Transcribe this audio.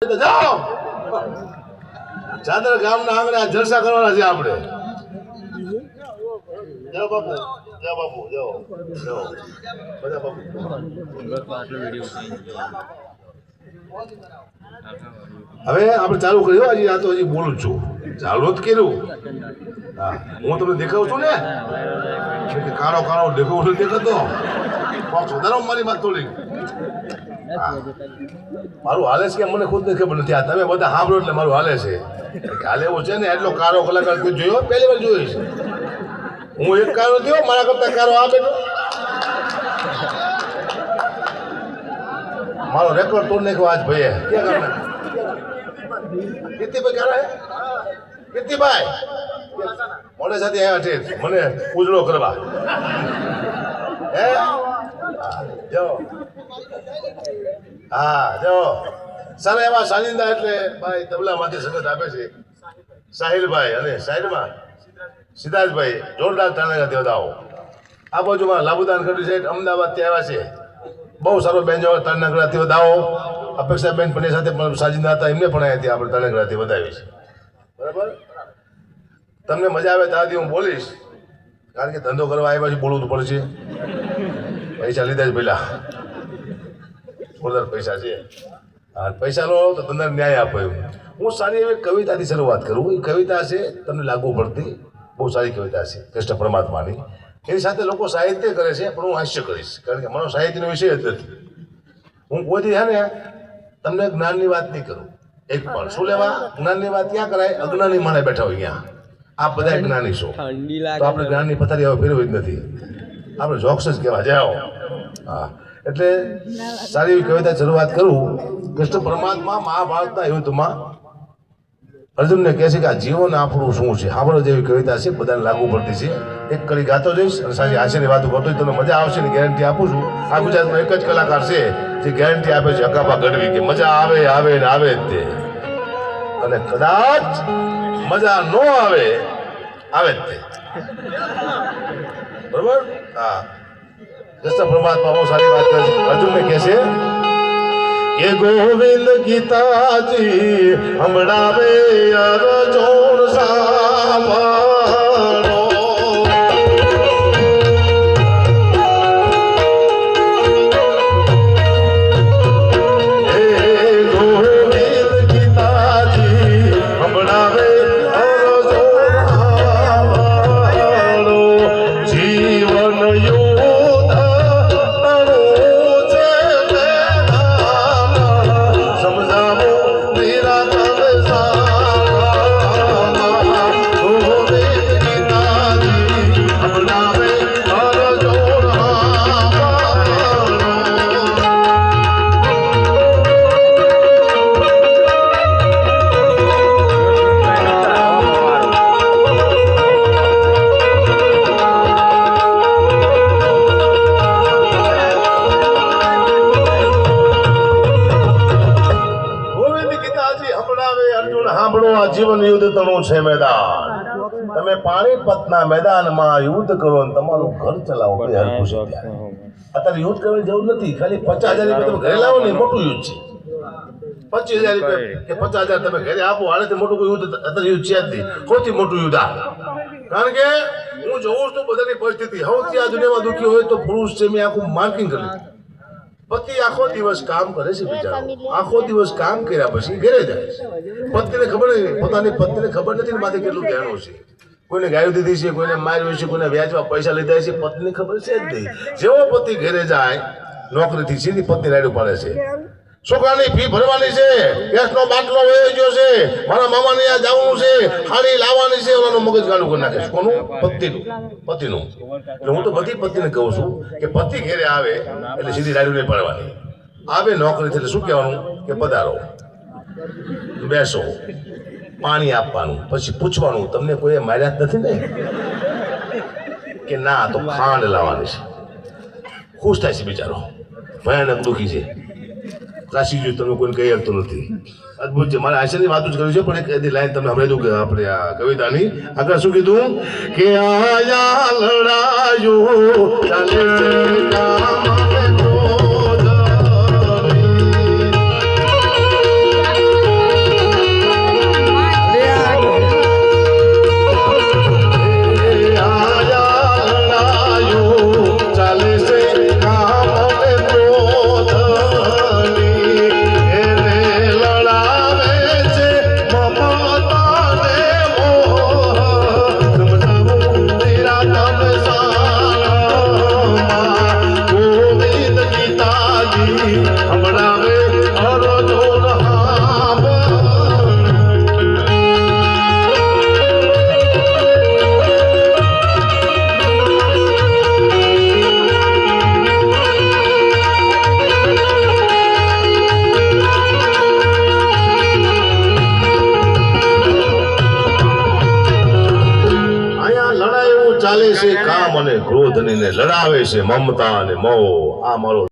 જાઓ ચાદર ગામના આંગણે જલસા કરવાના છે આપણે. જાઓ બાપુ, જાઓ બાપુ, જાઓ જાઓ બધા બાપુ. હવે આપણે ચાલુ કર્યું. હજી આ તો હજી બોલું છું, ચાલુ જ કર્યું. હા, હું તમને દેખાઉં છું ને, કાળો કાળો દેખાવું દેખાતો વધારો મારી વાત થોડી. મારું હાલે છે કે મને ખુદ ને ખબર નથી. આ તમે બધા સાંભળો એટલે મારું હાલે છે. હાલે એવું છે ને, એટલો કારો કલાકાર કોઈ જોયો પહેલી વાર જોઈશ. હું એક કારો થયો, મારા કરતા કારો આ બેઠો. મારો રેકોર્ડ તોડ નાખ્યો આજ ભાઈએ. ક્યાં કામ કીર્તિભાઈ કારા હે? કીર્તિભાઈ મોડે સાથે આવ્યા છે મને ઉજળો કરવા. હે જો હા જો સારા એવા સાનિંદા એટલે ભાઈ તબલામાંથી સંગત આપે છે સાહિલભાઈ અને સાઈડમાં સિદ્ધાર્થભાઈ જોરદાર તાળીના દેવતાઓ. આ બાજુમાં લાબુદાન કરી છે અમદાવાદથી આવ્યા છે. બહુ સારો બેન્જો તાળીના દેવતાઓ. અપેક્ષાબેન પટેલ સાથે પણ સાજિંદા હતા, એમને પણ અહીંયાથી આપણે તાળીના વધાવી છે. બરાબર, તમને મજા આવે ત્યાંથી હું બોલીશ, કારણ કે ધંધો કરવા આવ્યા પછી બોલવું તો પડશે. પૈસા લીધા જ પેલા વધારે પૈસા છે. હા, પૈસા લો તો તમને ન્યાય આપો. હું સારી એવી કવિતાથી શરૂઆત કરું. એ કવિતા છે તમને લાગુ પડતી, બહુ સારી કવિતા છે કૃષ્ણ પરમાત્માની. એની સાથે લોકો સાહિત્ય કરે છે, પણ હું હાસ્ય કરીશ, કારણ કે મારો સાહિત્યનો વિષય જ નથી. હું કોઈથી છે ને તમને જ્ઞાનની વાત નહીં કરું એક પણ. શું લેવા જ્ઞાનની વાત ક્યાં કરાય? અજ્ઞાની માણે બેઠા હોય અહીંયા. આ બધા જ્ઞાની છો, તો આપણે જ્ઞાનની પથારી હવે ફેરવી જ નથી. આપણે જોક્સ જ કહેવા જાઓ. હા, એટલે સારી એવી કવિતા શરૂઆત કરું. કૃષ્ણ પરમાત્મા મહાભારતના યુદ્ધમાં અર્જુનને કહે છે કે આ જીવન આપણું શું છે. સાંભળો જેવી કવિતા છે, બધાને લાગુ પડતી છે. એક કડી ગાતો જઈશ અને સાંજે હાસ્યની વાતો કરતો તમને મજા આવશે ને ગેરંટી આપું છું. આ ગુજરાતમાં એક જ કલાકાર છે જે ગેરંટી આપે છે, અકાબા ગઢવી, કે મજા આવે આવે ને આવે જ તે. અને કદાચ મજા ન આવે આવે જ તે. બરોબર? હા, કૃષ્ણ પરમાત્મા બહુ સારી વાત કરે છે. અર્જુનને કહે છે કે ગોવિંદ ગીતાજી હમણાવે અર્જુન સાંભળો. હે ગોવિંદ ગીતાજી હમણાવે અર્જુન સાંભળો. જીવન જીવન યુદ્ધ તણું છે મેદાન. તમે પાણીપતના મેદાનમાં યુદ્ધ કરો ને તમારું ઘર ચલાવો. અત્યારે યુદ્ધ કરવાની જરૂર નથી. ખાલી 50,000 રૂપિયા તમે ઘરે લાવો ને મોટું યુદ્ધ છે. 25,000 રૂપિયા કે 50,000 તમે ઘરે આપો, આનાથી મોટું કોઈ યુદ્ધ અત્યારે યુદ્ધ છે જ નહીં. સૌથી મોટું યુદ્ધ આ. કારણ કે હું જોઉં છું બધાની પરિસ્થિતિ. સૌથી આ દુનિયામાં દુઃખી હોય તો પુરુષ છે. મેં આખું માર્કિંગ કર્યું. પતિ આખો દિવસ કામ કરે છે બિચારો. આખો દિવસ કામ કર્યા પછી ઘરે જાય છે. પત્નીને ખબર નહીં, પોતાની પત્નીને ખબર નથી ને માથે કેટલું ધ્યાન છે. કોઈને ગાયું દીધી છે, કોઈને માર્યું છે, કોઈને વ્યાજમાં પૈસા લીધા છે, પત્નીને ખબર છે જ નહીં. જેવો પતિ ઘરે જાય નોકરીથી, સીધી પત્ની રાડું પાડે છે. છોકરાની ફી ભરવાની છે, ગેસનો બાટલો વહી ગયો છે, મારા મામાને ત્યાં જવાનું છે, હાડી લાવવાની છે. ઓલાનું મગજ ગાડું કરી નાખે છે. કોનું? પતિનું. એટલે હું તો બધી પત્નીને કહું છું કે પતિ ઘેરે આવે એટલે સીધી રાડું નહીં પાડવાની. આવે નોકરીથી એટલે શું કહેવાનું કે પધારો, બેસો, પાણી આપવાનું, પછી પૂછવાનું તમને કોઈ માર્યા જ નથી ને? કે ના, તો ખાંડ લાવવાની છે. ખુશ થાય છે બિચારો, ભયાનક દુઃખી છે. રાશી જો તમે કોઈને કહી શકતો નથી. અદભુત છે. મારે આશયની વાતો જ કર્યું છે, પણ એક લાઈન તમને હમણાં દઉં કે આપણે આ કવિતાની આગળ શું કીધું કે આયા લડાયું ચાલે છે કામ હમણાવે અરજો ચાલે છે કામ અને ક્રોધ ને લડાવે છે મમતા અને મોહ. આ મારો